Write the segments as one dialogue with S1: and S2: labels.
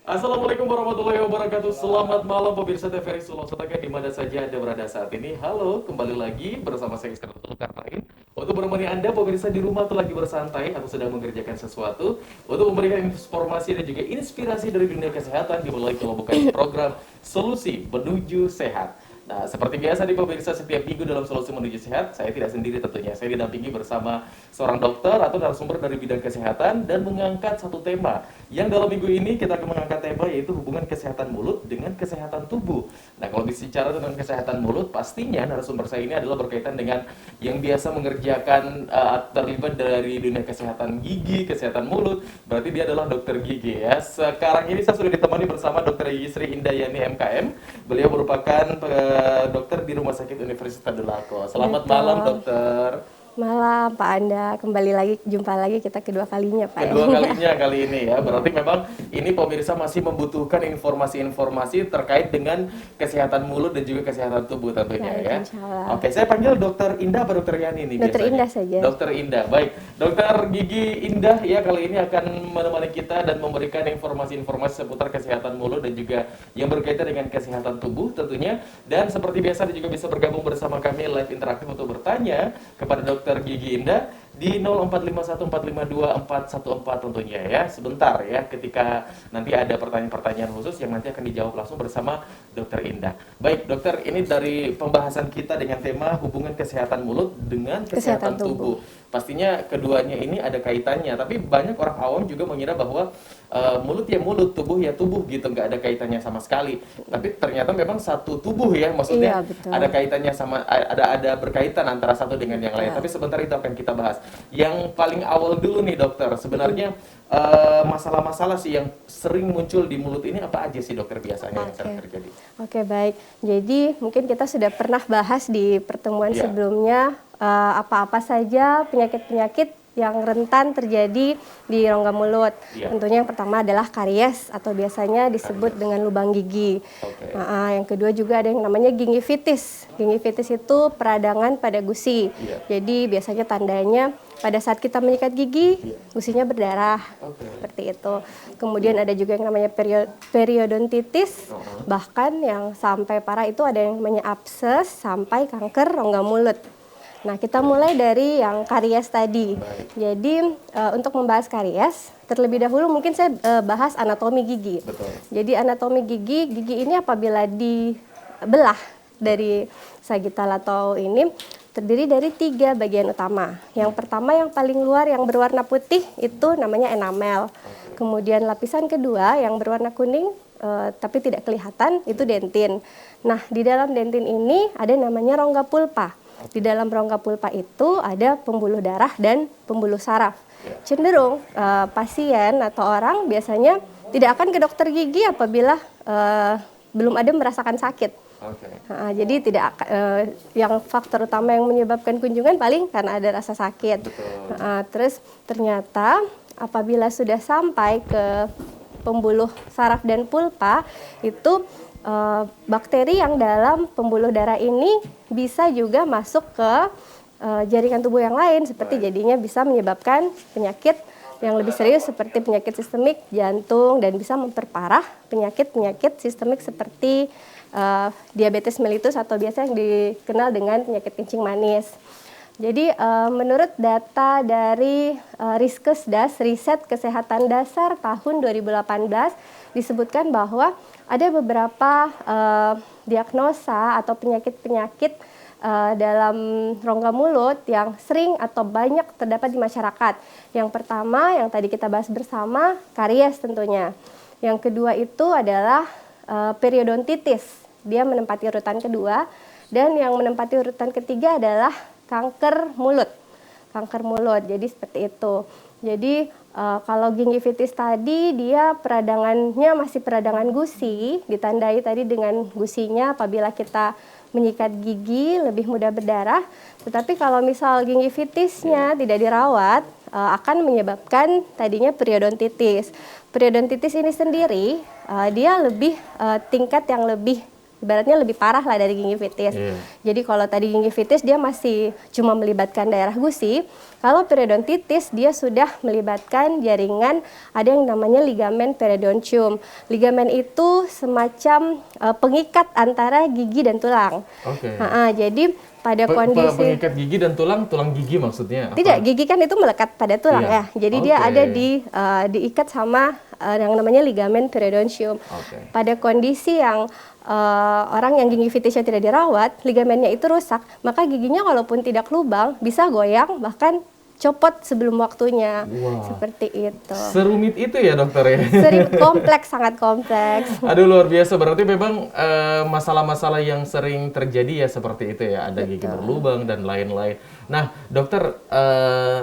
S1: Assalamualaikum warahmatullahi wabarakatuh. Selamat malam pemirsa TVRI Solo Setaka di mana saja Anda berada saat ini. Halo, kembali lagi bersama saya Iskandar Zulkarnain untuk menemani Anda pemirsa di rumah atau lagi bersantai atau sedang mengerjakan sesuatu untuk memberikan informasi dan juga inspirasi dari dunia kesehatan dimulai kelompok program Solusi Menuju Sehat. Nah, seperti biasa nih pemirsa, setiap minggu dalam Solusi Menuju Sehat, saya tidak sendiri tentunya. Saya didampingi bersama seorang dokter atau narasumber dari bidang kesehatan dan mengangkat satu tema. Yang dalam minggu ini kita akan mengangkat tema yaitu hubungan kesehatan mulut dengan kesehatan tubuh. Nah, kalau bicara tentang kesehatan mulut, pastinya narasumber saya ini adalah berkaitan dengan yang biasa mengerjakan terlibat dari dunia kesehatan gigi, kesehatan mulut. Berarti dia adalah dokter gigi ya. Sekarang ini saya sudah ditemani bersama Dokter Gigi Sri Indayani MKM. Beliau merupakan dokter di Rumah Sakit Universitas Delako. Selamat
S2: Betul.
S1: malam, dokter.
S2: Malam Pak Anda, jumpa lagi kita kedua kalinya Pak.
S1: Kedua kalinya kali ini ya. Berarti memang ini pemirsa masih membutuhkan informasi-informasi terkait dengan kesehatan mulut dan juga kesehatan tubuh tentunya ya.
S2: Insyaallah.
S1: Oke, saya panggil Dokter Indah atau Dokter Yani nih
S2: Dokter
S1: biasanya?
S2: Indah saja.
S1: Dokter Indah. Baik, Dokter Gigi Indah ya kali ini akan menemani kita dan memberikan informasi-informasi seputar kesehatan mulut dan juga yang berkaitan dengan kesehatan tubuh tentunya. Dan seperti biasa juga bisa bergabung bersama kami live interaktif untuk bertanya kepada Dokter Gigi Indah di 0451452414 tentunya ya. Sebentar ya ketika nanti ada pertanyaan-pertanyaan khusus yang nanti akan dijawab langsung bersama Dokter Indah. Baik, dokter, ini dari pembahasan kita dengan tema hubungan kesehatan mulut dengan kesehatan tubuh. Pastinya keduanya ini ada kaitannya, tapi banyak orang awam juga mengira bahwa mulut ya mulut, tubuh ya tubuh gitu, nggak ada kaitannya sama sekali. Tapi ternyata memang satu tubuh ya, maksudnya
S2: Iya, betul.
S1: ada kaitannya sama ada berkaitan antara satu dengan yang lain. Tapi sebentar itu akan kita bahas. Yang paling awal dulu nih dokter, sebenarnya masalah-masalah sih yang sering muncul di mulut ini apa aja sih dokter biasanya yang sering terjadi?
S2: Oke, baik. Jadi mungkin kita sudah pernah bahas di pertemuan
S1: Iya.
S2: sebelumnya apa-apa saja penyakit-penyakit yang rentan terjadi di rongga mulut.
S1: Iya.
S2: Tentunya yang pertama adalah karies atau biasanya disebut dengan lubang gigi.
S1: Oke.
S2: Yang kedua juga ada yang namanya gingivitis. Gingivitis itu peradangan pada gusi.
S1: Iya.
S2: Jadi biasanya tandanya pada saat kita menyikat gigi, gusinya berdarah.
S1: Oke.
S2: Seperti itu. Kemudian ada juga yang namanya periodontitis. Bahkan yang sampai parah itu ada yang namanya abses sampai kanker rongga mulut. Nah, kita mulai dari yang karies tadi. Jadi, untuk membahas karies, terlebih dahulu mungkin saya bahas anatomi gigi.
S1: Betul.
S2: Jadi, anatomi gigi ini apabila dibelah dari sagittal atau ini, terdiri dari 3 bagian utama. Yang pertama yang paling luar yang berwarna putih itu namanya enamel. Kemudian lapisan kedua yang berwarna kuning tapi tidak kelihatan itu dentin. Nah, di dalam dentin ini ada namanya rongga pulpa. Di dalam rongga pulpa itu ada pembuluh darah dan pembuluh saraf. Cenderung pasien atau orang biasanya tidak akan ke dokter gigi apabila belum ada merasakan sakit. Jadi tidak yang faktor utama yang menyebabkan kunjungan paling karena ada rasa sakit. Terus ternyata apabila sudah sampai ke pembuluh saraf dan pulpa itu bakteri yang dalam pembuluh darah ini bisa juga masuk ke jaringan tubuh yang lain seperti jadinya bisa menyebabkan penyakit yang lebih serius seperti penyakit sistemik jantung dan bisa memperparah penyakit-penyakit sistemik seperti diabetes mellitus atau biasa yang dikenal dengan penyakit kencing manis. Jadi menurut data dari Riskesdas, Riset Kesehatan Dasar tahun 2018 disebutkan bahwa ada beberapa diagnosa atau penyakit-penyakit dalam rongga mulut yang sering atau banyak terdapat di masyarakat. Yang pertama yang tadi kita bahas bersama, karies tentunya. Yang kedua itu adalah periodontitis. Dia menempati urutan kedua. Dan yang menempati urutan ketiga adalah kanker mulut. Kanker mulut, jadi seperti itu. Jadi kalau gingivitis tadi dia peradangannya masih peradangan gusi, ditandai tadi dengan gusinya apabila kita menyikat gigi lebih mudah berdarah. Tetapi kalau misal gingivitisnya tidak dirawat akan menyebabkan tadinya periodontitis. Periodontitis ini sendiri dia lebih tingkat yang lebih ibaratnya lebih parah lah dari gingivitis. Jadi kalau tadi gingivitis dia masih cuma melibatkan daerah gusi, kalau periodontitis dia sudah melibatkan jaringan, ada yang namanya ligamen periodontium. Ligamen itu semacam pengikat antara gigi dan tulang. Jadi pada kondisi
S1: pengikat gigi dan tulang gigi maksudnya apa?
S2: Tidak, gigi kan itu melekat pada tulang ya. Jadi dia ada diikat sama yang namanya ligamen periodontium. Pada kondisi yang orang yang gingivitisnya tidak dirawat, ligamennya itu rusak, maka giginya walaupun tidak lubang bisa goyang bahkan copot sebelum waktunya. Seperti itu.
S1: Serumit itu ya dokter ya?
S2: Kompleks, sangat kompleks.
S1: Aduh luar biasa, berarti memang masalah-masalah yang sering terjadi ya seperti itu ya, ada gigi berlubang dan lain-lain. Nah dokter,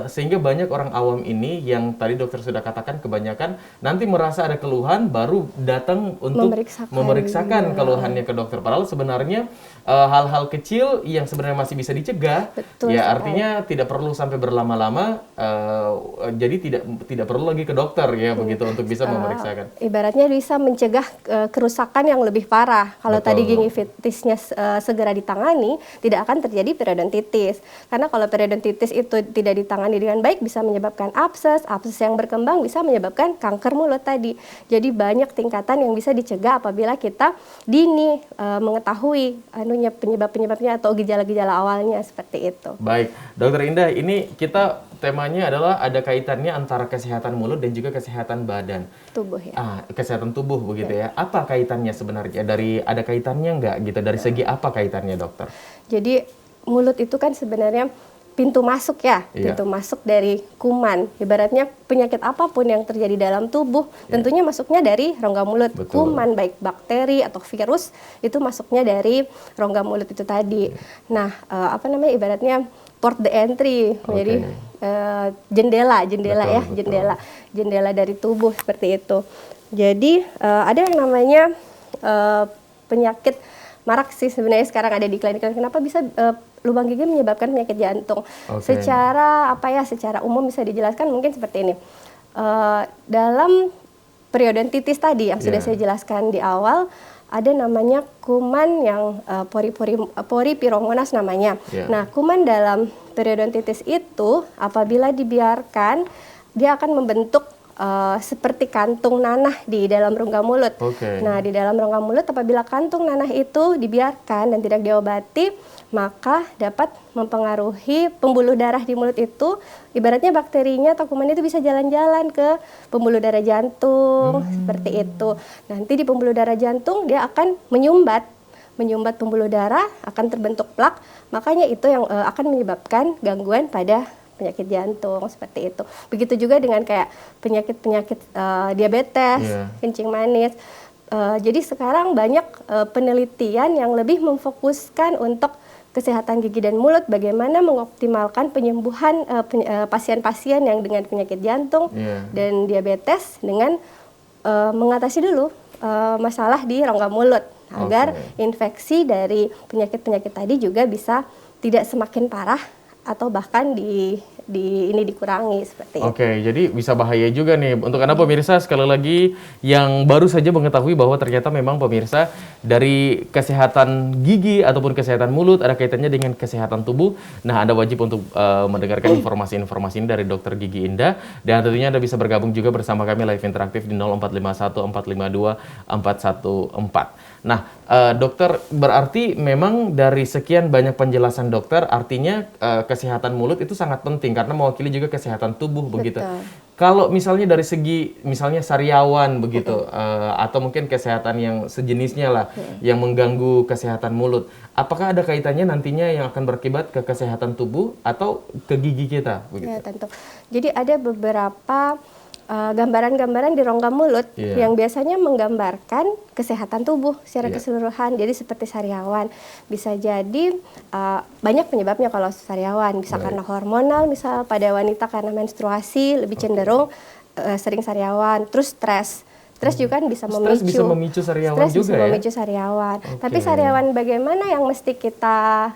S1: sehingga banyak orang awam ini yang tadi dokter sudah katakan kebanyakan nanti merasa ada keluhan baru datang untuk memeriksakan keluhannya ke dokter. Padahal sebenarnya hal-hal kecil yang sebenarnya masih bisa dicegah. Ya artinya tidak perlu sampai berlama-lama, jadi tidak perlu lagi ke dokter ya begitu untuk bisa memeriksakan.
S2: Ibaratnya bisa mencegah kerusakan yang lebih parah. Kalau tadi gingivitisnya segera ditangani, tidak akan terjadi periodontitis. Karena kalau periodontitis itu tidak ditangani dengan baik bisa menyebabkan abses yang berkembang bisa menyebabkan kanker mulut tadi. Jadi banyak tingkatan yang bisa dicegah apabila kita dini mengetahui penyebab-penyebabnya atau gejala-gejala awalnya seperti itu.
S1: Baik, Dokter Indah, ini kita temanya adalah ada kaitannya antara kesehatan mulut dan juga kesehatan badan.
S2: Tubuh ya.
S1: Kesehatan tubuh begitu ya. Apa kaitannya sebenarnya? Ada kaitannya nggak gitu? Dari segi apa kaitannya dokter?
S2: Jadi mulut itu kan sebenarnya pintu masuk ya, pintu masuk dari kuman. Ibaratnya penyakit apapun yang terjadi dalam tubuh, tentunya masuknya dari rongga mulut. Kuman, baik bakteri atau virus, itu masuknya dari rongga mulut itu tadi. Nah, ibaratnya port the entry, jadi jendela dari tubuh seperti itu. Jadi ada yang namanya penyakit marak sih sebenarnya sekarang ada di klinik. Kenapa bisa lubang gigi menyebabkan penyakit jantung? Secara umum bisa dijelaskan mungkin seperti ini. Dalam periodontitis tadi yang sudah saya jelaskan di awal, ada namanya kuman yang poripiromonas namanya. Nah, kuman dalam periodontitis itu apabila dibiarkan dia akan membentuk seperti kantung nanah di dalam rongga mulut. Nah, di dalam rongga mulut apabila kantung nanah itu dibiarkan dan tidak diobati, maka dapat mempengaruhi pembuluh darah di mulut itu. Ibaratnya bakterinya atau kuman itu bisa jalan-jalan ke pembuluh darah jantung, seperti itu. Nanti di pembuluh darah jantung dia akan menyumbat pembuluh darah, akan terbentuk plak. Makanya itu yang akan menyebabkan gangguan pada penyakit jantung seperti itu. Begitu juga dengan kayak penyakit diabetes, kencing manis. Jadi sekarang banyak penelitian yang lebih memfokuskan untuk kesehatan gigi dan mulut, bagaimana mengoptimalkan penyembuhan pasien-pasien yang dengan penyakit jantung dan diabetes dengan mengatasi dulu masalah di rongga mulut agar infeksi dari penyakit-penyakit tadi juga bisa tidak semakin parah atau bahkan dikurangi seperti itu.
S1: Jadi bisa bahaya juga nih untuk Anda pemirsa, sekali lagi yang baru saja mengetahui bahwa ternyata memang pemirsa dari kesehatan gigi ataupun kesehatan mulut ada kaitannya dengan kesehatan tubuh. Nah, Anda wajib untuk mendengarkan informasi-informasi ini dari Dokter Gigi Indah, dan tentunya Anda bisa bergabung juga bersama kami live interaktif di 0451 452 414. Nah, dokter, berarti memang dari sekian banyak penjelasan dokter, artinya kesehatan mulut itu sangat penting karena mewakili juga kesehatan tubuh begitu. Kalau misalnya dari segi misalnya sariawan begitu, atau mungkin kesehatan yang sejenisnya lah yang mengganggu kesehatan mulut, apakah ada kaitannya nantinya yang akan berakibat ke kesehatan tubuh atau ke gigi kita begitu?
S2: Ya, tentu. Jadi ada beberapa gambaran-gambaran di rongga mulut yang biasanya menggambarkan kesehatan tubuh secara keseluruhan. Jadi seperti sariawan, bisa jadi banyak penyebabnya kalau sariawan, bisa karena hormonal, misal pada wanita karena menstruasi lebih cenderung sering sariawan, terus stres juga kan bisa memicu
S1: sariawan juga ya?
S2: Memicu sariawan. Tapi sariawan bagaimana yang mesti kita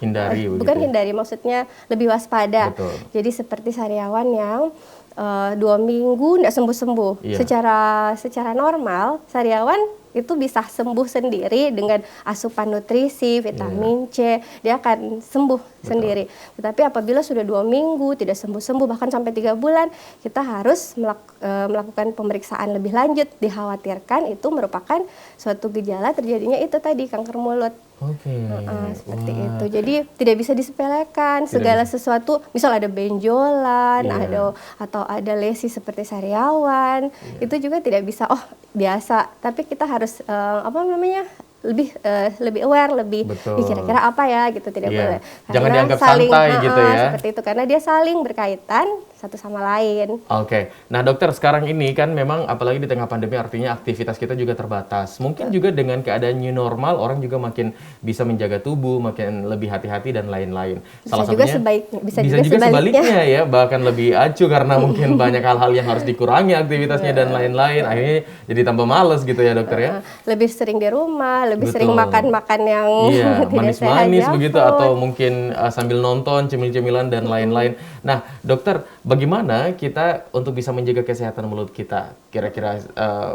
S1: hindari?
S2: Bukan hindari, maksudnya lebih waspada. Jadi seperti sariawan yang 2 minggu tidak sembuh-sembuh. Secara normal sariawan itu bisa sembuh sendiri dengan asupan nutrisi, vitamin C, dia akan sembuh sendiri. Tetapi apabila sudah 2 minggu tidak sembuh-sembuh, bahkan sampai 3 bulan, kita harus melakukan pemeriksaan lebih lanjut. Dikhawatirkan itu merupakan suatu gejala terjadinya itu tadi, kanker mulut.
S1: Oke.
S2: Seperti
S1: Wah.
S2: itu. Jadi tidak bisa disepelekan segala sesuatu. Misal ada benjolan, atau ada lesi seperti sariawan, itu juga tidak bisa. Oh biasa. Tapi kita harus lebih aware, lebih kira-kira apa ya gitu, tidak boleh.
S1: Jangan
S2: Karena
S1: dianggap santai gitu ya.
S2: Seperti itu karena dia saling berkaitan satu sama lain.
S1: Oke, nah dokter sekarang ini kan memang apalagi di tengah pandemi artinya aktivitas kita juga terbatas. Mungkin juga dengan keadaan new normal orang juga makin bisa menjaga tubuh, makin lebih hati-hati dan lain-lain.
S2: Salah satunya bisa juga
S1: sebaliknya ya, bahkan lebih acuh karena mungkin banyak hal-hal yang harus dikurangi aktivitasnya dan lain-lain. Akhirnya jadi tambah males gitu ya dokter ya.
S2: Lebih sering di rumah, lebih sering makan-makan yang tidak
S1: manis-manis
S2: sehat,
S1: begitu atau mungkin sambil nonton cemil-cemilan dan lain-lain. Nah, dokter, bagaimana kita untuk bisa menjaga kesehatan mulut kita? Kira-kira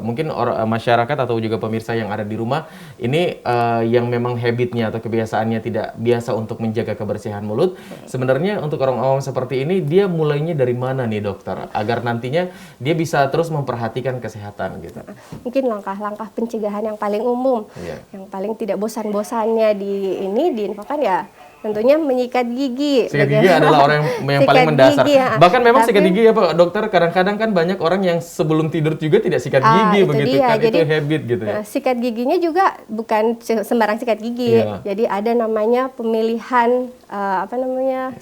S1: mungkin masyarakat atau juga pemirsa yang ada di rumah ini yang memang habitnya atau kebiasaannya tidak biasa untuk menjaga kebersihan mulut. Sebenarnya untuk orang awam seperti ini dia mulainya dari mana nih dokter? Agar nantinya dia bisa terus memperhatikan kesehatan gitu.
S2: Mungkin langkah-langkah pencegahan yang paling umum, yang paling tidak bosan-bosannya diinfokan ya tentunya menyikat gigi.
S1: Sikat gigi adalah orang yang paling mendasar.
S2: Gigi,
S1: bahkan memang sikat gigi ya Pak Dokter, kadang-kadang kan banyak orang yang sebelum tidur juga tidak sikat gigi begitu kan. Jadi, itu habit gitu ya.
S2: Sikat giginya juga bukan sembarang sikat gigi. Jadi ada namanya pemilihan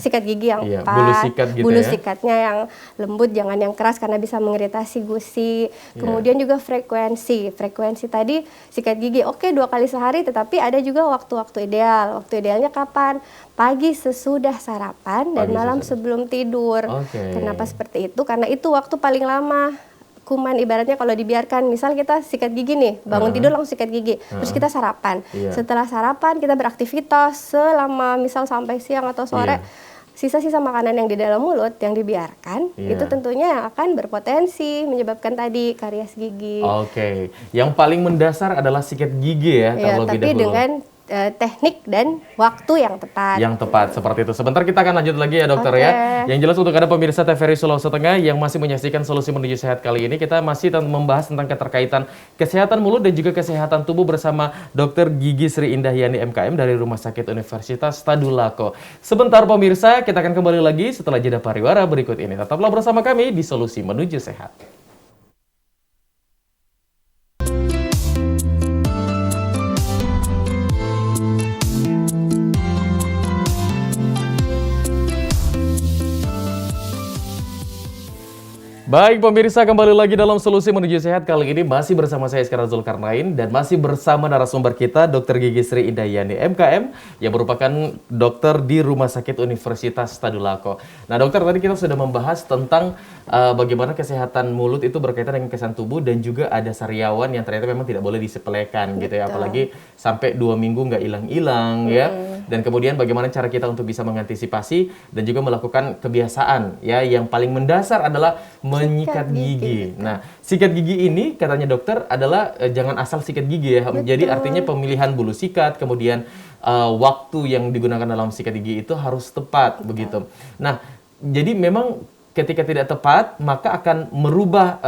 S2: sikat gigi yang pas.
S1: Bulu sikat gitu
S2: bulu sikatnya yang lembut, jangan yang keras karena bisa mengiritasi gusi. Kemudian juga frekuensi. Frekuensi tadi sikat gigi 2 kali sehari, tetapi ada juga waktu-waktu ideal. Waktu idealnya kapan? Pagi sesudah sarapan dan malam sebelum tidur. Kenapa seperti itu? Karena itu waktu paling lama kuman, ibaratnya kalau dibiarkan, misal kita sikat gigi nih, bangun tidur langsung sikat gigi, terus kita sarapan. Setelah sarapan kita beraktivitas selama misal sampai siang atau sore, sisa-sisa makanan yang di dalam mulut yang dibiarkan, itu tentunya yang akan berpotensi menyebabkan tadi karies gigi.
S1: Yang paling mendasar adalah sikat gigi ya, terlebih
S2: tapi
S1: dahulu.
S2: Dengan teknik dan waktu yang tepat.
S1: Yang tepat, seperti itu. Sebentar kita akan lanjut lagi ya dokter ya. Yang jelas untuk ada pemirsa TVRI Sulawesi Tengah yang masih menyaksikan Solusi Menuju Sehat kali ini, kita masih membahas tentang keterkaitan kesehatan mulut dan juga kesehatan tubuh bersama Dr. Gigi Sri Indahyani MKM dari Rumah Sakit Universitas Tadulako. Sebentar pemirsa, kita akan kembali lagi setelah jeda pariwara berikut ini. Tetaplah bersama kami di Solusi Menuju Sehat. Baik pemirsa, kembali lagi dalam Solusi Menuju Sehat. Kali ini masih bersama saya Iskandar Zulkarnain dan masih bersama narasumber kita Dr. Gigi Sri Indahyani MKM yang merupakan dokter di Rumah Sakit Universitas Tadulako. Nah dokter, tadi kita sudah membahas tentang bagaimana kesehatan mulut itu berkaitan dengan kesehatan tubuh dan juga ada sariawan yang ternyata memang tidak boleh disepelekan gitu ya, apalagi sampai 2 minggu nggak hilang-hilang ya. Dan kemudian bagaimana cara kita untuk bisa mengantisipasi dan juga melakukan kebiasaan ya, yang paling mendasar adalah menyikat gigi. Nah, sikat gigi ini katanya dokter adalah jangan asal sikat gigi ya. Jadi artinya pemilihan bulu sikat, kemudian waktu yang digunakan dalam sikat gigi itu harus tepat begitu. Nah, jadi memang ketika tidak tepat maka akan merubah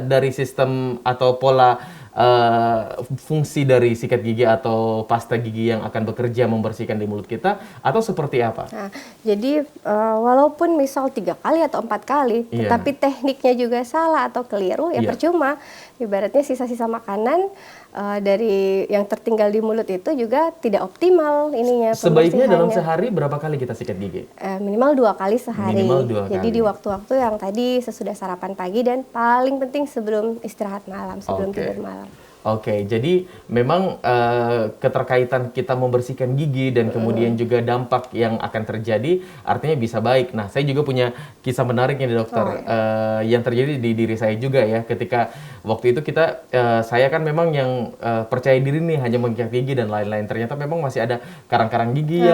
S1: dari sistem atau pola fungsi dari sikat gigi atau pasta gigi yang akan bekerja membersihkan di mulut kita, atau seperti apa?
S2: Nah, jadi walaupun misal 3 kali atau 4 kali, tetapi tekniknya juga salah atau keliru, ya percuma. Ibaratnya sisa-sisa makanan dari yang tertinggal di mulut itu juga tidak optimal ininya.
S1: Sebaiknya dalam sehari berapa kali kita sikat gigi?
S2: Minimal 2 kali sehari.
S1: Minimal 2
S2: Jadi
S1: kali.
S2: di waktu-waktu yang tadi sesudah sarapan pagi dan paling penting sebelum istirahat malam, sebelum tidur malam.
S1: Jadi memang keterkaitan kita membersihkan gigi dan kemudian juga dampak yang akan terjadi artinya bisa baik. Nah, saya juga punya kisah menarik nih dokter, yang terjadi di diri saya juga ya, ketika waktu itu saya kan memang yang percaya diri nih hanya menyikat gigi dan lain-lain. Ternyata memang masih ada karang-karang gigi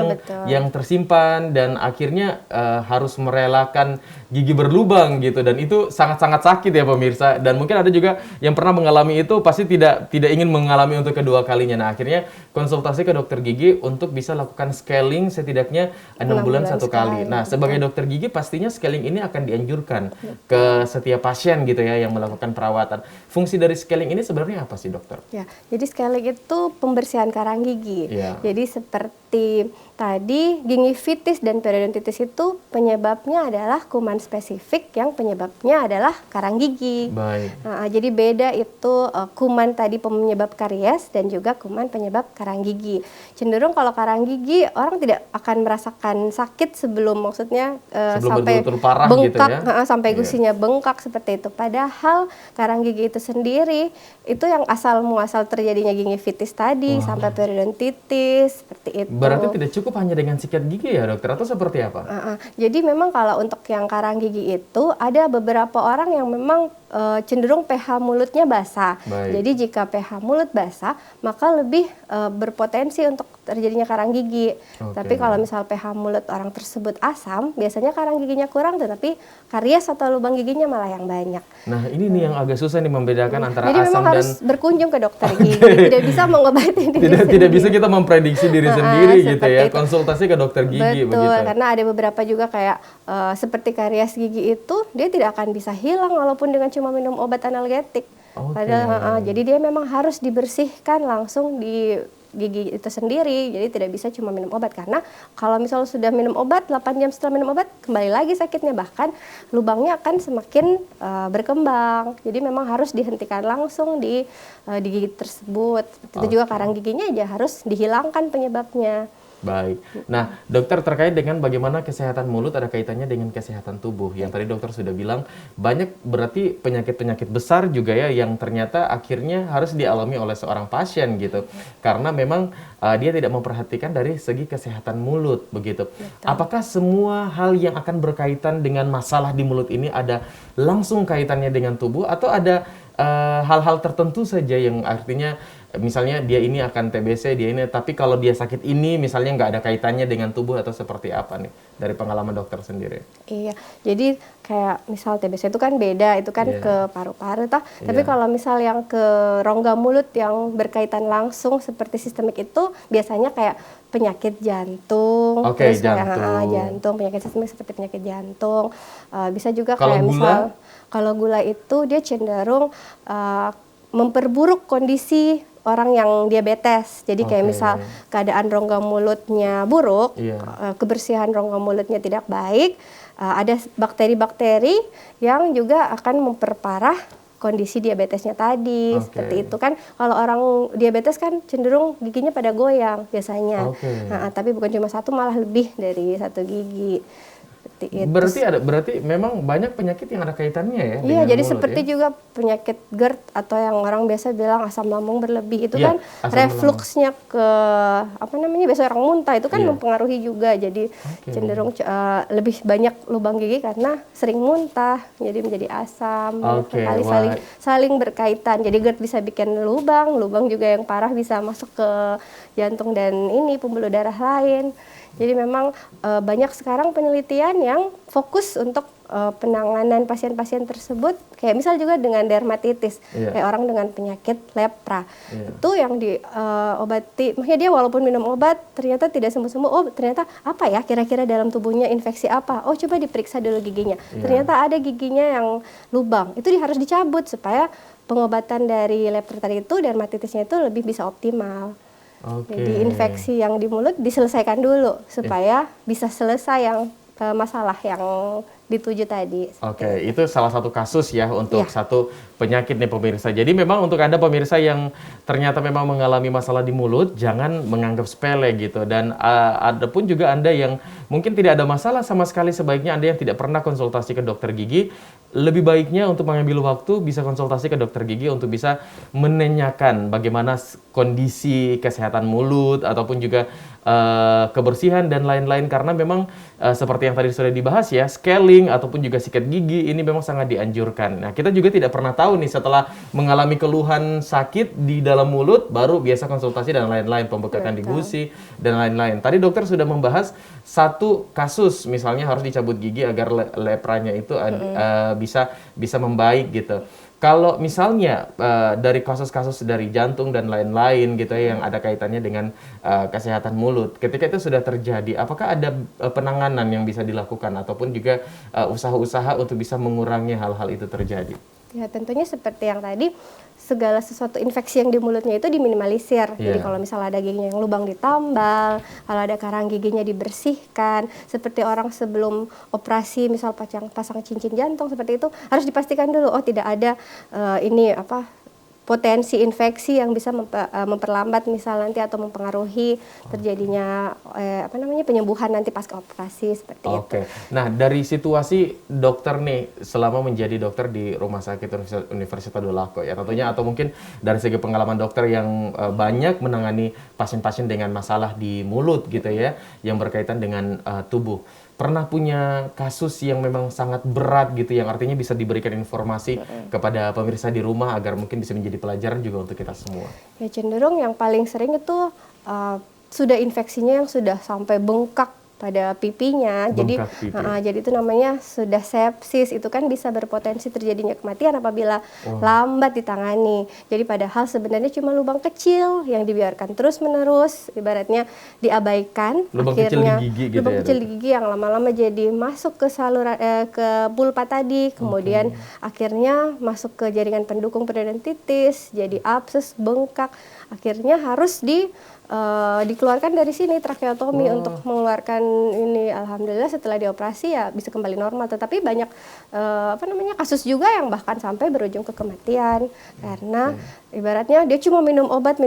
S1: yang tersimpan dan akhirnya harus merelakan gigi berlubang gitu, dan itu sangat-sangat sakit ya pemirsa. Dan mungkin ada juga yang pernah mengalami itu, pasti tidak tidak ingin mengalami untuk kedua kalinya. Nah, akhirnya konsultasi ke dokter gigi untuk bisa lakukan scaling setidaknya 6 bulan satu kali. Nah, sebagai dokter gigi pastinya scaling ini akan dianjurkan ke setiap pasien gitu ya yang melakukan perawatan. Fungsi dari scaling ini sebenarnya apa sih, dokter?
S2: Ya, jadi scaling itu pembersihan karang gigi.
S1: Iya.
S2: Jadi seperti tadi gingivitis dan periodontitis itu penyebabnya adalah kuman spesifik yang penyebabnya adalah karang gigi.
S1: Baik.
S2: Nah, jadi beda itu kuman tadi penyebab karies dan juga kuman penyebab karang gigi. Cenderung kalau karang gigi orang tidak akan merasakan sakit sebelum maksudnya
S1: Sebelum
S2: sampai
S1: betul-betul parah
S2: bengkak,
S1: gitu ya.
S2: sampai
S1: Iya.
S2: gusinya bengkak seperti itu. Padahal karang gigi itu sendiri itu yang asal muasal terjadinya gingivitis tadi sampai periodontitis seperti itu.
S1: Berarti tidak cukup hanya dengan sikat gigi ya, dokter, atau seperti apa?
S2: Jadi memang kalau untuk yang karang gigi itu ada beberapa orang yang memang cenderung pH mulutnya basah.
S1: Baik.
S2: Jadi jika pH mulut basah, maka lebih berpotensi untuk terjadinya karang gigi.
S1: Oke.
S2: Tapi kalau misal pH mulut orang tersebut asam, biasanya karang giginya kurang, tetapi karies atau lubang giginya malah yang banyak.
S1: Nah, ini nih yang agak susah nih membedakan antara
S2: Jadi
S1: asam
S2: memang
S1: dan
S2: harus berkunjung ke dokter gigi, tidak bisa mengobati diri
S1: tidak
S2: sendiri.
S1: bisa kita memprediksi diri sendiri gitu
S2: seperti
S1: ya.
S2: itu.
S1: Konsultasi ke dokter gigi
S2: Betul,
S1: begitu.
S2: karena ada beberapa juga kayak seperti karies gigi itu dia tidak akan bisa hilang walaupun dengan cuma minum obat analgetik.
S1: Oke.
S2: Padahal jadi dia memang harus dibersihkan langsung di gigi itu sendiri. Jadi tidak bisa cuma minum obat karena kalau misalnya sudah minum obat 8 jam setelah minum obat kembali lagi sakitnya, bahkan lubangnya akan semakin berkembang. Jadi memang harus dihentikan langsung di gigi tersebut. Itu juga karang giginya aja harus dihilangkan penyebabnya.
S1: Baik. Nah, dokter, terkait dengan bagaimana kesehatan mulut ada kaitannya dengan kesehatan tubuh. Yang tadi dokter sudah bilang banyak berarti penyakit-penyakit besar juga ya yang ternyata akhirnya harus dialami oleh seorang pasien gitu. Karena memang dia tidak memperhatikan dari segi kesehatan mulut begitu. Apakah semua hal yang akan berkaitan dengan masalah di mulut ini ada langsung kaitannya dengan tubuh atau ada hal-hal tertentu saja yang artinya misalnya dia ini akan TBC, dia ini, tapi kalau dia sakit ini misalnya nggak ada kaitannya dengan tubuh atau seperti apa nih dari pengalaman dokter sendiri?
S2: Iya, jadi kayak misal TBC itu kan beda, itu kan ke paru-paru toh. Tapi kalau misal yang ke rongga mulut yang berkaitan langsung seperti sistemik itu biasanya kayak penyakit jantung,
S1: Oke,
S2: terus kayak
S1: jantung.
S2: jantung, penyakit sistemik seperti penyakit jantung. Bisa juga
S1: Kalau
S2: kayak
S1: gula?
S2: misal kalau gula itu dia cenderung memperburuk kondisi orang yang diabetes. Jadi kayak
S1: Oke.
S2: misal keadaan rongga mulutnya buruk,
S1: Iya.
S2: kebersihan rongga mulutnya tidak baik, ada bakteri-bakteri yang juga akan memperparah kondisi diabetesnya tadi.
S1: Oke.
S2: Seperti itu kan kalau orang diabetes kan cenderung giginya pada goyang biasanya.
S1: Oke.
S2: Tapi bukan cuma satu, malah lebih dari satu gigi. Seperti itu.
S1: Berarti memang banyak penyakit yang ada kaitannya ya
S2: Iya,
S1: dengan
S2: jadi
S1: mulut,
S2: seperti
S1: ya?
S2: juga penyakit GERD atau yang orang biasa bilang asam lambung berlebih itu
S1: Iya,
S2: kan
S1: asam
S2: refluksnya ke biasa orang muntah itu kan
S1: Iya.
S2: mempengaruhi juga. Jadi cenderung lebih banyak lubang gigi karena sering muntah, jadi menjadi asam.
S1: Oke,
S2: Kali
S1: wah.
S2: saling berkaitan. Jadi GERD bisa bikin lubang juga yang parah bisa masuk ke jantung dan pembuluh darah lain. Jadi memang banyak sekarang penelitian yang fokus untuk penanganan pasien-pasien tersebut, kayak misal juga dengan dermatitis,
S1: Iya.
S2: kayak orang dengan penyakit lepra.
S1: Iya.
S2: Itu yang diobati, maksudnya dia walaupun minum obat ternyata tidak sembuh-sembuh, oh ternyata apa ya kira-kira dalam tubuhnya infeksi apa, oh coba diperiksa dulu giginya.
S1: Iya.
S2: Ternyata ada giginya yang lubang, itu harus dicabut supaya pengobatan dari lepra tadi itu, dermatitisnya itu lebih bisa optimal.
S1: Oke.
S2: Jadi infeksi yang di mulut diselesaikan dulu supaya bisa selesai yang masalah yang dituju tadi.
S1: Oke, itu salah satu kasus ya untuk
S2: Iya.
S1: satu penyakit nih pemirsa. Jadi memang untuk Anda pemirsa yang ternyata memang mengalami masalah di mulut, jangan menganggap sepele gitu. Dan ada pun juga Anda yang mungkin tidak ada masalah sama sekali, sebaiknya Anda yang tidak pernah konsultasi ke dokter gigi, lebih baiknya untuk mengambil waktu bisa konsultasi ke dokter gigi untuk bisa menanyakan bagaimana kondisi kesehatan mulut ataupun juga kebersihan dan lain-lain, karena memang seperti yang tadi sudah dibahas ya, scaling ataupun juga sikat gigi ini memang sangat dianjurkan. Nah, kita juga tidak pernah tahu nih setelah mengalami keluhan sakit di dalam mulut baru biasa konsultasi dan lain-lain, pembengkakan di gusi dan lain-lain. Tadi dokter sudah membahas satu kasus misalnya harus dicabut gigi agar lepranya itu bisa membaik gitu. Kalau misalnya dari kasus-kasus dari jantung dan lain-lain gitu ya yang ada kaitannya dengan kesehatan mulut, ketika itu sudah terjadi, apakah ada penanganan yang bisa dilakukan ataupun juga usaha-usaha untuk bisa mengurangi hal-hal itu terjadi?
S2: Ya tentunya seperti yang tadi, segala sesuatu infeksi yang di mulutnya itu diminimalisir. Jadi kalau misalnya ada giginya yang lubang ditambal, kalau ada karang giginya dibersihkan, seperti orang sebelum operasi misal pasang cincin jantung seperti itu, harus dipastikan dulu oh tidak ada potensi infeksi yang bisa memperlambat misal nanti atau mempengaruhi terjadinya penyembuhan nanti pasca operasi seperti itu.
S1: Oke. Nah, dari situasi dokter nih selama menjadi dokter di Rumah Sakit Universitas Dolako ya tentunya atau mungkin dari segi pengalaman dokter yang banyak menangani pasien-pasien dengan masalah di mulut gitu ya yang berkaitan dengan tubuh. Pernah punya kasus yang memang sangat berat gitu yang artinya bisa diberikan informasi kepada pemirsa di rumah agar mungkin bisa menjadi pelajaran juga untuk kita semua?
S2: Ya cenderung yang paling sering itu sudah infeksinya yang sudah sampai bengkak pada pipinya, jadi itu namanya sudah sepsis, itu kan bisa berpotensi terjadinya kematian apabila lambat ditangani. Jadi padahal sebenarnya cuma lubang kecil yang dibiarkan terus-menerus, ibaratnya diabaikan, akhirnya lubang kecil di gigi yang lama-lama jadi masuk ke saluran ke pulpa tadi, kemudian akhirnya masuk ke jaringan pendukung periodontitis, jadi abses, bengkak, akhirnya harus dikeluarkan dari sini tracheotomi untuk mengeluarkan ini. Alhamdulillah setelah dioperasi ya bisa kembali normal, tetapi banyak kasus juga yang bahkan sampai berujung ke kematian karena ibaratnya dia cuma minum obat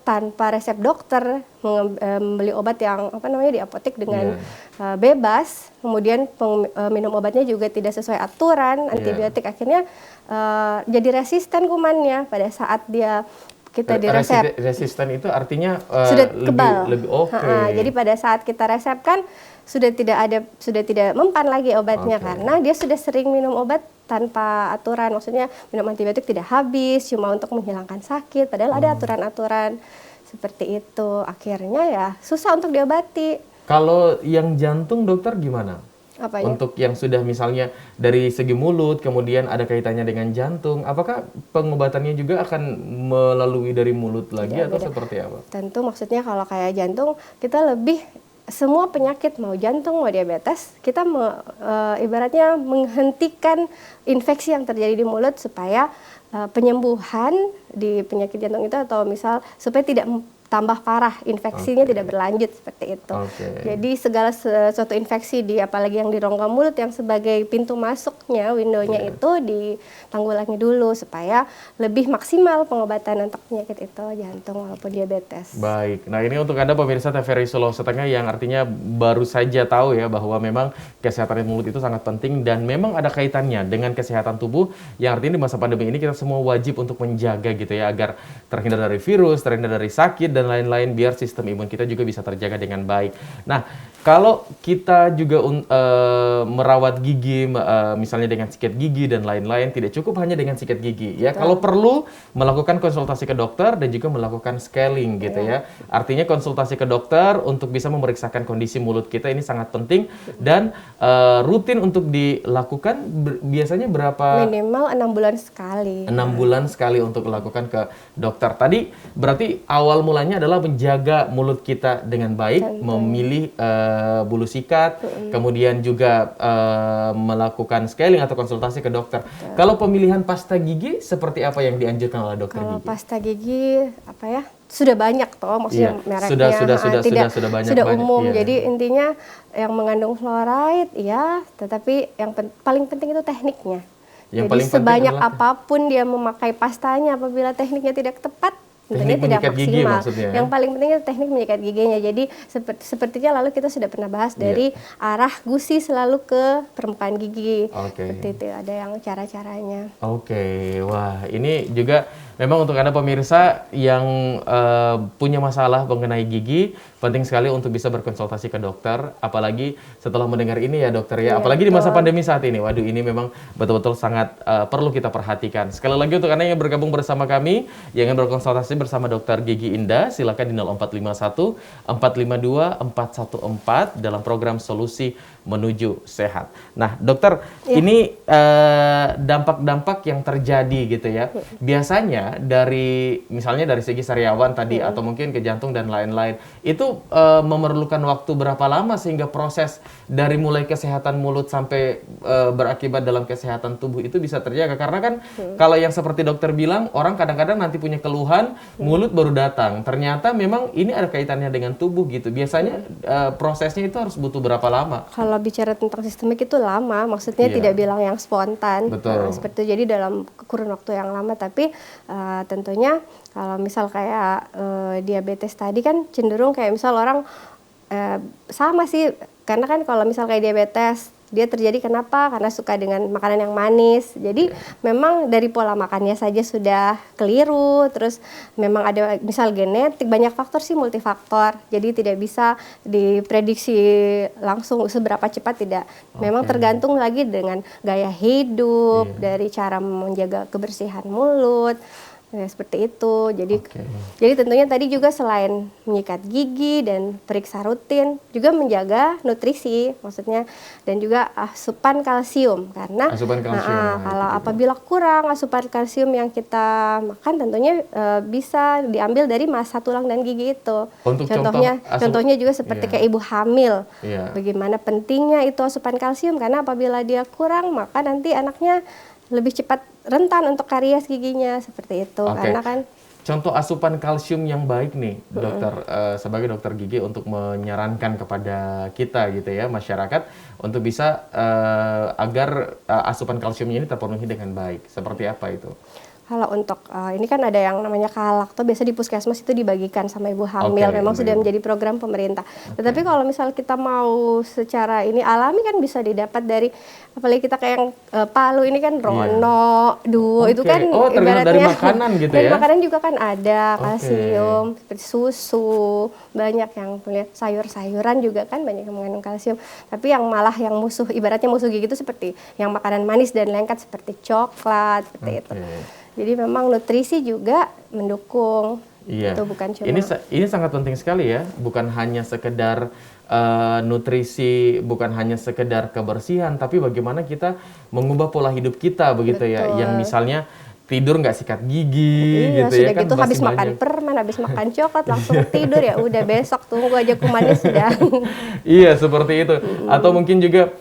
S2: tanpa resep dokter, membeli obat yang di apotek dengan bebas, kemudian minum obatnya juga tidak sesuai aturan antibiotik, akhirnya jadi resisten kumannya pada saat kita diresep.
S1: Resisten itu artinya
S2: sudah kebal.
S1: Lebih
S2: jadi pada saat kita resepkan sudah tidak mempan lagi obatnya karena dia sudah sering minum obat tanpa aturan, maksudnya minum antibiotik tidak habis cuma untuk menghilangkan sakit padahal ada aturan-aturan seperti itu, akhirnya ya susah untuk diobati.
S1: Kalau yang jantung dokter gimana?
S2: Apanya?
S1: Untuk yang sudah misalnya dari segi mulut, kemudian ada kaitannya dengan jantung, apakah pengobatannya juga akan melalui dari mulut lagi atau seperti apa?
S2: Tentu maksudnya kalau kayak jantung, kita lebih semua penyakit, mau jantung, mau diabetes, kita ibaratnya menghentikan infeksi yang terjadi di mulut supaya penyembuhan di penyakit jantung itu atau misal supaya tidak tambah parah, infeksinya tidak berlanjut seperti itu. Jadi segala sesuatu infeksi apalagi yang di rongga mulut yang sebagai pintu masuknya, windownya itu ditanggulangi dulu supaya lebih maksimal pengobatan untuk penyakit itu jantung maupun diabetes.
S1: Baik, nah ini untuk Anda pemirsa TVRI Sulawesi Tengah yang artinya baru saja tahu ya bahwa memang kesehatan mulut itu sangat penting dan memang ada kaitannya dengan kesehatan tubuh yang artinya di masa pandemi ini kita semua wajib untuk menjaga gitu ya agar terhindar dari virus, terhindar dari sakit dan lain-lain biar sistem imun kita juga bisa terjaga dengan baik. Nah, kalau kita juga merawat gigi misalnya dengan sikat gigi dan lain-lain tidak cukup hanya dengan sikat gigi ya. Kalau perlu melakukan konsultasi ke dokter dan juga melakukan scaling gitu ya. Artinya konsultasi ke dokter untuk bisa memeriksakan kondisi mulut kita ini sangat penting dan rutin untuk dilakukan biasanya berapa?
S2: Minimal 6 bulan sekali.
S1: 6 bulan sekali untuk melakukan ke dokter. Tadi berarti awal mulanya adalah menjaga mulut kita dengan baik, memilih bulu sikat, kemudian juga melakukan scaling atau konsultasi ke dokter. Kalau pemilihan pasta gigi seperti apa yang dianjurkan oleh dokter gigi?
S2: Pasta gigi sudah banyak maksudnya mereknya sudah umum. Jadi intinya yang mengandung fluoride tetapi yang paling penting itu tekniknya. Jadi sebanyak apapun dia memakai pastanya apabila tekniknya tidak tepat, tentunya tidak maksimal. Yang paling penting itu teknik menyikat giginya. Jadi sepertinya lalu kita sudah pernah bahas dari arah gusi selalu ke permukaan gigi. Seperti itu ada yang cara-caranya.
S1: Wah ini juga memang untuk Anda pemirsa yang punya masalah mengenai gigi, penting sekali untuk bisa berkonsultasi ke dokter. Apalagi setelah mendengar ini ya dokter ya. Apalagi di masa pandemi saat ini. Waduh ini memang betul-betul sangat perlu kita perhatikan. Sekali lagi untuk Anda yang bergabung bersama kami, yang ingin berkonsultasi bersama Dokter Gigi Indah, silakan di 0451 452 414 dalam program Solusi menuju sehat. Nah, dokter, ini dampak-dampak yang terjadi gitu ya. Biasanya misalnya dari segi sariawan tadi atau mungkin ke jantung dan lain-lain, itu memerlukan waktu berapa lama sehingga proses dari mulai kesehatan mulut sampai berakibat dalam kesehatan tubuh itu bisa terjaga? Karena kan kalau yang seperti dokter bilang, orang kadang-kadang nanti punya keluhan, mulut baru datang. Ternyata memang ini ada kaitannya dengan tubuh gitu. Biasanya prosesnya itu harus butuh berapa lama?
S2: Kalau bicara tentang sistemik itu lama, maksudnya tidak bilang yang spontan.
S1: Betul.
S2: Nah, seperti itu, jadi dalam kurun waktu yang lama. Tapi tentunya kalau misal kayak diabetes tadi kan cenderung kayak misal orang sama sih, karena kan kalau misal kayak diabetes dia terjadi kenapa? Karena suka dengan makanan yang manis. Jadi memang dari pola makannya saja sudah keliru. Terus memang ada misal genetik, banyak faktor sih, multifaktor. Jadi tidak bisa diprediksi langsung seberapa cepat, tidak. Memang tergantung lagi dengan gaya hidup, dari cara menjaga kebersihan mulut. Ya, seperti itu. Jadi tentunya tadi juga selain menyikat gigi dan periksa rutin, juga menjaga nutrisi, maksudnya, dan juga asupan kalsium. Karena kalau apabila kurang asupan kalsium yang kita makan, tentunya bisa diambil dari massa tulang dan gigi itu.
S1: Untuk
S2: contohnya juga seperti kayak ibu hamil. Bagaimana pentingnya itu asupan kalsium, karena apabila dia kurang, maka nanti anaknya lebih cepat rentan untuk karies giginya, seperti itu. Karena kan
S1: contoh asupan kalsium yang baik nih, dokter, sebagai dokter gigi untuk menyarankan kepada kita gitu ya, masyarakat, untuk bisa agar asupan kalsiumnya ini terpenuhi dengan baik. Seperti apa itu?
S2: Kalau untuk ini kan ada yang namanya Kalakto, biasa di puskesmas itu dibagikan sama ibu hamil, memang sudah menjadi program pemerintah. Tetapi kalau misal kita mau secara ini alami kan bisa didapat dari, apalagi kita kayak yang Palu ini kan Rono, Duo, itu kan ibaratnya
S1: dari makanan gitu
S2: dari
S1: ya.
S2: makanan juga kan ada kalsium, seperti susu, banyak yang punya sayur-sayuran juga kan banyak yang mengandung kalsium. Tapi yang malah yang musuh, ibaratnya musuh gigi itu seperti yang makanan manis dan lengket seperti coklat, seperti itu. Jadi memang nutrisi juga mendukung. Itu bukan cuma.
S1: Ini sangat penting sekali ya, bukan hanya sekedar nutrisi, bukan hanya sekedar kebersihan, tapi bagaimana kita mengubah pola hidup kita begitu ya. Yang misalnya tidur nggak sikat gigi gitu ya kan,
S2: gitu habis makan permen, habis makan coklat langsung tidur, ya udah besok tunggu aja kumannya sudah.
S1: Iya, seperti itu. Atau mungkin juga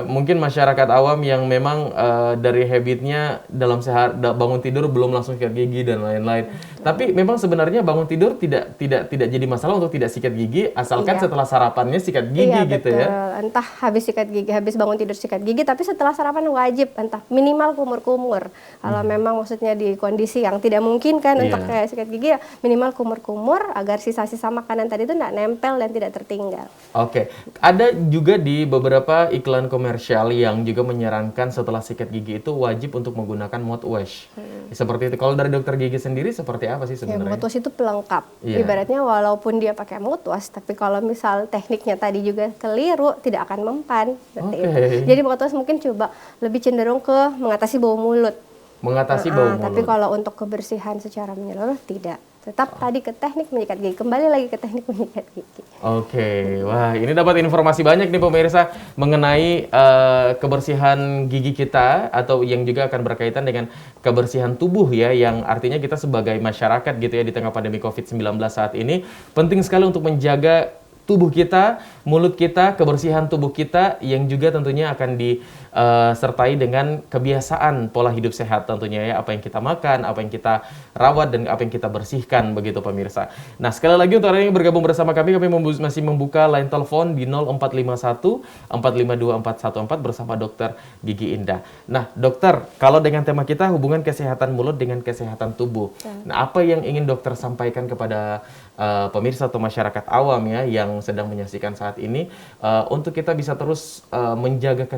S1: mungkin masyarakat awam yang memang dari habitnya dalam sehari bangun tidur belum langsung sikat gigi dan lain-lain. Tapi memang sebenarnya bangun tidur tidak jadi masalah untuk tidak sikat gigi, asalkan setelah sarapannya sikat gigi gitu ya.
S2: Entah habis sikat gigi, habis bangun tidur sikat gigi, tapi setelah sarapan wajib entah minimal kumur-kumur. Kalau memang maksudnya di kondisi yang tidak mungkin kan untuk kayak sikat gigi, ya minimal kumur-kumur agar sisa-sisa makanan tadi itu tidak nempel dan tidak tertinggal.
S1: Ada juga di beberapa iklan komersial yang juga menyarankan setelah sikat gigi itu wajib untuk menggunakan mouthwash. Seperti itu. Kalau dari dokter gigi sendiri seperti apa sih sebenarnya?
S2: Mouthwash itu pelengkap. Ibaratnya walaupun dia pakai mouthwash, tapi kalau misal tekniknya tadi juga keliru, tidak akan mempan. Itu. Jadi mouthwash mungkin coba lebih cenderung ke mengatasi bau mulut.
S1: Mengatasi bau mulut.
S2: Tapi kalau untuk kebersihan secara menyeluruh tidak. Tetap tadi ke teknik menyikat gigi, kembali lagi ke teknik menyikat gigi.
S1: Wah, ini dapat informasi banyak nih pemirsa mengenai kebersihan gigi kita, atau yang juga akan berkaitan dengan kebersihan tubuh ya, yang artinya kita sebagai masyarakat gitu ya di tengah pandemi COVID-19 saat ini penting sekali untuk menjaga tubuh kita, mulut kita, kebersihan tubuh kita, yang juga tentunya akan disertai dengan kebiasaan pola hidup sehat tentunya ya, apa yang kita makan, apa yang kita rawat, dan apa yang kita bersihkan begitu pemirsa. Nah, sekali lagi untuk hari ini bergabung bersama kami masih membuka line telepon di 0451 452 414 bersama Dokter Gigi Indah. Nah, dokter, kalau dengan tema kita hubungan kesehatan mulut dengan kesehatan tubuh. Nah, apa yang ingin dokter sampaikan kepada pemirsa atau masyarakat awam ya yang sedang menyaksikan saat ini, untuk kita bisa terus menjaga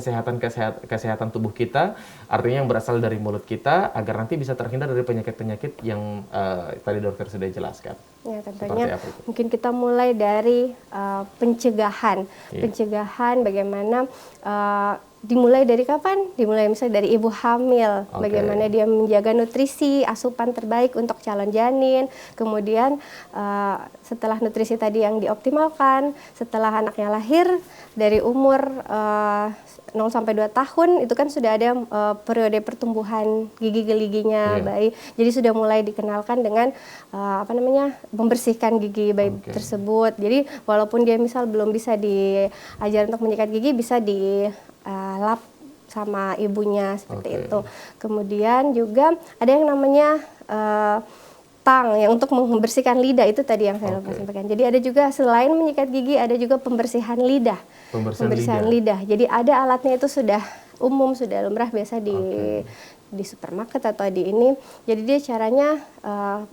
S1: kesehatan tubuh kita, artinya yang berasal dari mulut kita, agar nanti bisa terhindar dari penyakit-penyakit yang tadi dokter sudah jelaskan.
S2: Ya, tentunya mungkin kita mulai dari pencegahan. Pencegahan bagaimana Dimulai dari kapan? Dimulai misalnya dari ibu hamil,
S1: Oke.
S2: bagaimana dia menjaga nutrisi, asupan terbaik untuk calon janin. Kemudian setelah nutrisi tadi yang dioptimalkan, setelah anaknya lahir dari umur 0 sampai 2 tahun itu kan sudah ada periode pertumbuhan gigi geliginya bayi. Jadi sudah mulai dikenalkan dengan membersihkan gigi bayi tersebut. Jadi walaupun dia misal belum bisa diajar untuk menyikat gigi, bisa di lap sama ibunya seperti itu. Kemudian juga ada yang namanya tang yang untuk membersihkan lidah, itu tadi yang saya lupa sampaikan. Jadi ada juga selain menyikat gigi ada juga pembersihan lidah. Pembersihan lidah. Jadi ada alatnya, itu sudah umum, sudah lumrah biasa di supermarket atau di ini. Jadi dia caranya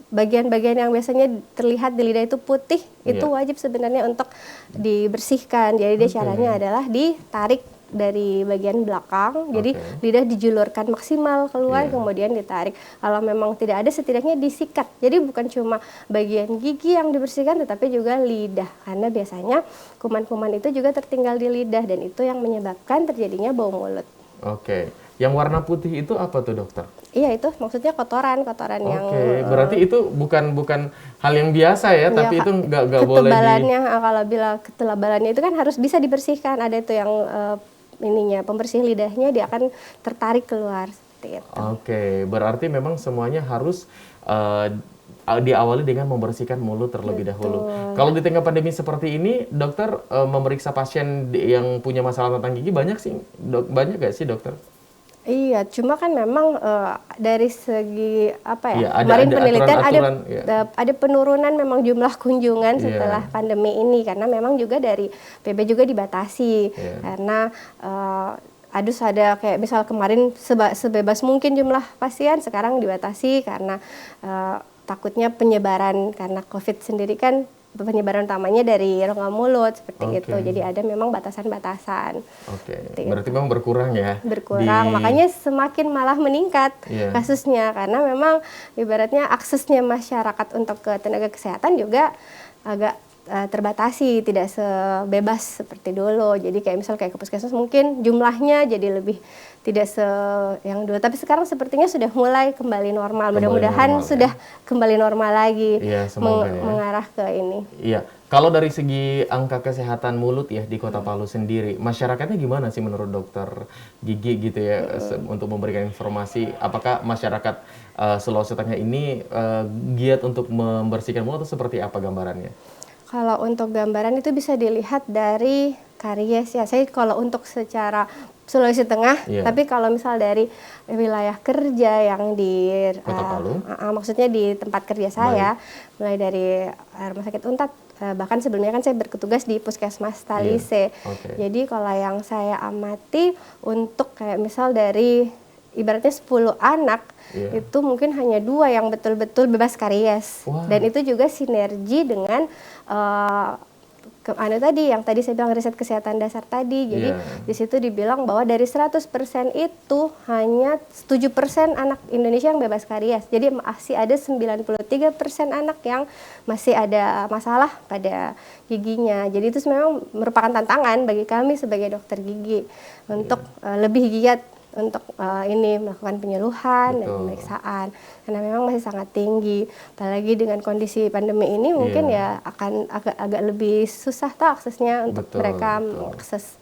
S2: bagian-bagian yang biasanya terlihat di lidah itu putih, itu wajib sebenarnya untuk dibersihkan. Jadi dia caranya adalah ditarik dari bagian belakang, jadi lidah dijulurkan maksimal keluar, kemudian ditarik. Kalau memang tidak ada, setidaknya disikat. Jadi bukan cuma bagian gigi yang dibersihkan, tetapi juga lidah. Karena biasanya kuman-kuman itu juga tertinggal di lidah, dan itu yang menyebabkan terjadinya bau mulut.
S1: Oke, yang warna putih itu apa tuh dokter?
S2: Iya, itu maksudnya kotoran yang.
S1: Berarti itu bukan hal yang biasa ya, tapi itu nggak boleh
S2: ketebalannya. Kalau bila ketebalannya itu kan harus bisa dibersihkan. Ada itu yang pembersih lidahnya, dia akan tertarik keluar seperti itu.
S1: Oke, berarti memang semuanya harus diawali dengan membersihkan mulut terlebih dahulu. Kalau di tengah pandemi seperti ini, dokter memeriksa pasien yang punya masalah tentang gigi banyak nggak sih dokter?
S2: Iya, cuma kan memang dari segi
S1: ada
S2: kemarin penelitian
S1: aturan,
S2: ada penurunan memang jumlah kunjungan setelah pandemi ini, karena memang juga dari PB juga dibatasi karena ada kayak misal kemarin sebebas mungkin jumlah pasien, sekarang dibatasi karena takutnya penyebaran, karena COVID sendiri kan penyebaran utamanya dari rongga mulut seperti itu. Jadi ada memang batasan-batasan.
S1: Berarti memang berkurang ya?
S2: Berkurang, makanya semakin malah meningkat kasusnya, karena memang ibaratnya aksesnya masyarakat untuk ke tenaga kesehatan juga agak terbatasi, tidak sebebas seperti dulu. Jadi kayak ke puskesmas mungkin jumlahnya jadi lebih tidak yang dulu, tapi sekarang sepertinya sudah mulai kembali normal. Mudah-mudahan sudah kembali normal lagi, mengarah ke ini.
S1: Iya, kalau dari segi angka kesehatan mulut ya di Kota Palu sendiri, masyarakatnya gimana sih menurut dokter gigi gitu ya, untuk memberikan informasi? Apakah masyarakat Sulawesi Tengah ini giat untuk membersihkan mulut atau seperti apa gambarannya?
S2: Kalau untuk gambaran itu bisa dilihat dari karies ya. Saya kalau untuk secara Sulawesi Tengah, tapi kalau misal dari wilayah kerja yang di
S1: Kota Palu,
S2: maksudnya di tempat kerja saya, mulai dari Rumah Sakit Untat, bahkan sebelumnya kan saya bertugas di Puskesmas Talise. Jadi kalau yang saya amati untuk kayak misal dari ibaratnya 10 anak, itu mungkin hanya 2 yang betul-betul bebas karies. Dan itu juga sinergi dengan yang tadi saya bilang riset kesehatan dasar tadi. Jadi di situ dibilang bahwa dari 100% itu hanya 7% anak Indonesia yang bebas karies. Jadi masih ada 93% anak yang masih ada masalah pada giginya. Jadi itu memang merupakan tantangan bagi kami sebagai dokter gigi untuk lebih giat untuk melakukan penyuluhan dan pemeriksaan, karena memang masih sangat tinggi. Apalagi dengan kondisi pandemi ini mungkin ya akan agak lebih susah aksesnya untuk mereka mengakses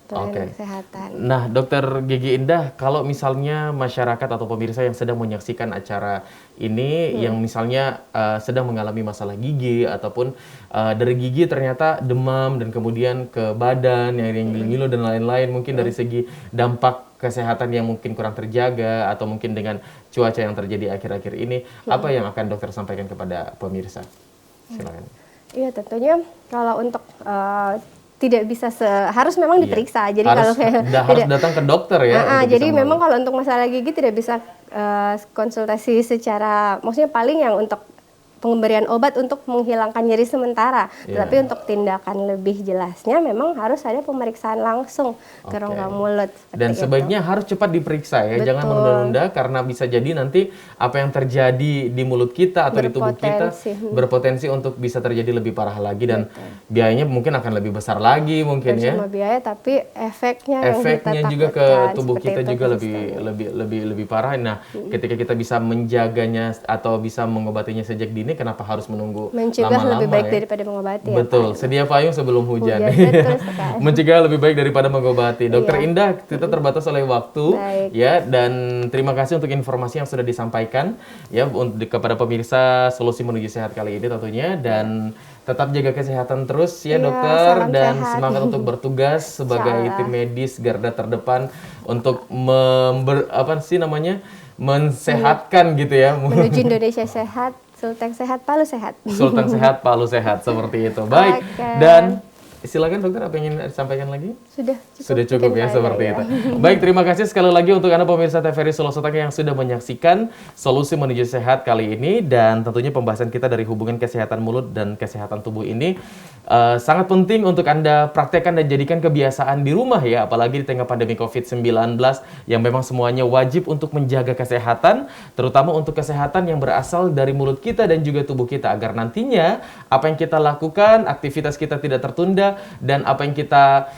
S2: pelayanan kesehatan.
S1: Nah, Dokter Gigi Indah, kalau misalnya masyarakat atau pemirsa yang sedang menyaksikan acara ini, yang misalnya sedang mengalami masalah gigi ataupun dari gigi ternyata demam dan kemudian ke badan yang ngilu-ngilu dan lain-lain, mungkin dari segi dampak kesehatan yang mungkin kurang terjaga atau mungkin dengan cuaca yang terjadi akhir-akhir ini, apa yang akan dokter sampaikan kepada pemirsa? Silakan.
S2: Iya, tentunya kalau untuk tidak bisa harus memang diperiksa. Jadi
S1: harus datang ke dokter ya.
S2: Jadi memang kalau untuk masalah gigi tidak bisa konsultasi secara, maksudnya paling yang untuk pemberian obat untuk menghilangkan nyeri sementara.
S1: Iya.
S2: Tetapi untuk tindakan lebih jelasnya memang harus ada pemeriksaan langsung ke
S1: Oke.
S2: rongga mulut. seperti
S1: Dan
S2: itu.
S1: sebaiknya harus cepat diperiksa ya, jangan
S2: Betul.
S1: menunda-nunda karena bisa jadi nanti apa yang terjadi di mulut kita atau di tubuh kita
S2: Berpotensi.
S1: berpotensi untuk bisa terjadi lebih parah lagi dan biayanya mungkin akan lebih besar lagi mungkin
S2: Bukan
S1: ya.
S2: cuma biaya tapi efeknya yang
S1: Efeknya
S2: kita
S1: juga ke
S2: takutkan,
S1: tubuh
S2: seperti
S1: kita
S2: itu
S1: juga
S2: konsistennya.
S1: lebih parah. Nah, ketika kita bisa menjaganya atau bisa mengobatinya sejak dini, kenapa harus menunggu
S2: Mencegah
S1: lama-lama
S2: lebih baik
S1: ya?
S2: daripada mengobati ya,
S1: Betul,
S2: Pak.
S1: sedia payung sebelum hujan.
S2: Betul sekali.
S1: Mencegah lebih baik daripada mengobati. Dokter
S2: Iya.
S1: Indah, kita terbatas oleh waktu
S2: Baik.
S1: ya, dan terima kasih untuk informasi yang sudah disampaikan ya kepada pemirsa Solusi Menuju Sehat kali ini tentunya, dan tetap jaga kesehatan terus ya
S2: Iya,
S1: dokter,
S2: salam
S1: dan
S2: sehat.
S1: semangat untuk bertugas sebagai
S2: Insyaallah.
S1: tim medis garda terdepan untuk mensehatkan gitu ya.
S2: Menuju Indonesia sehat, Sultan sehat, Palu sehat.
S1: Sultan sehat, Palu sehat, seperti itu. Baik,
S2: Oke.
S1: dan silakan dokter, apa yang ingin disampaikan lagi?
S2: Sudah
S1: Sudah cukup ya,
S2: Mungkin
S1: seperti
S2: kayaknya
S1: itu.
S2: ya.
S1: Baik, terima kasih sekali lagi untuk Anda pemirsa TVRI Solo Setangga yang sudah menyaksikan Solusi Menuju Sehat kali ini, dan tentunya pembahasan kita dari hubungan kesehatan mulut dan kesehatan tubuh ini sangat penting untuk Anda praktekkan dan jadikan kebiasaan di rumah ya, apalagi di tengah pandemi COVID-19 yang memang semuanya wajib untuk menjaga kesehatan, terutama untuk kesehatan yang berasal dari mulut kita dan juga tubuh kita, agar nantinya apa yang kita lakukan, aktivitas kita tidak tertunda, dan apa yang kita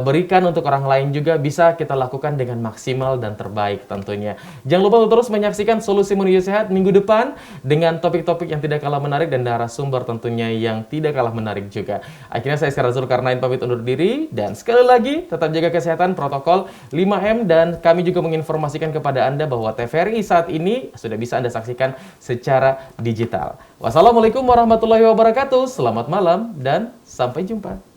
S1: berikan untuk orang lain juga bisa kita lakukan dengan maksimal dan terbaik tentunya. Jangan lupa untuk terus menyaksikan Solusi Menuju Sehat minggu depan dengan topik-topik yang tidak kalah menarik dan narasumber tentunya yang tidak kalah menarik juga. Akhirnya saya Iskandar Zulkarnain pamit undur diri, dan sekali lagi tetap jaga kesehatan, protokol 5M, dan kami juga menginformasikan kepada Anda bahwa TVRI saat ini sudah bisa Anda saksikan secara digital. Wassalamualaikum warahmatullahi wabarakatuh. Selamat malam dan sampai jumpa.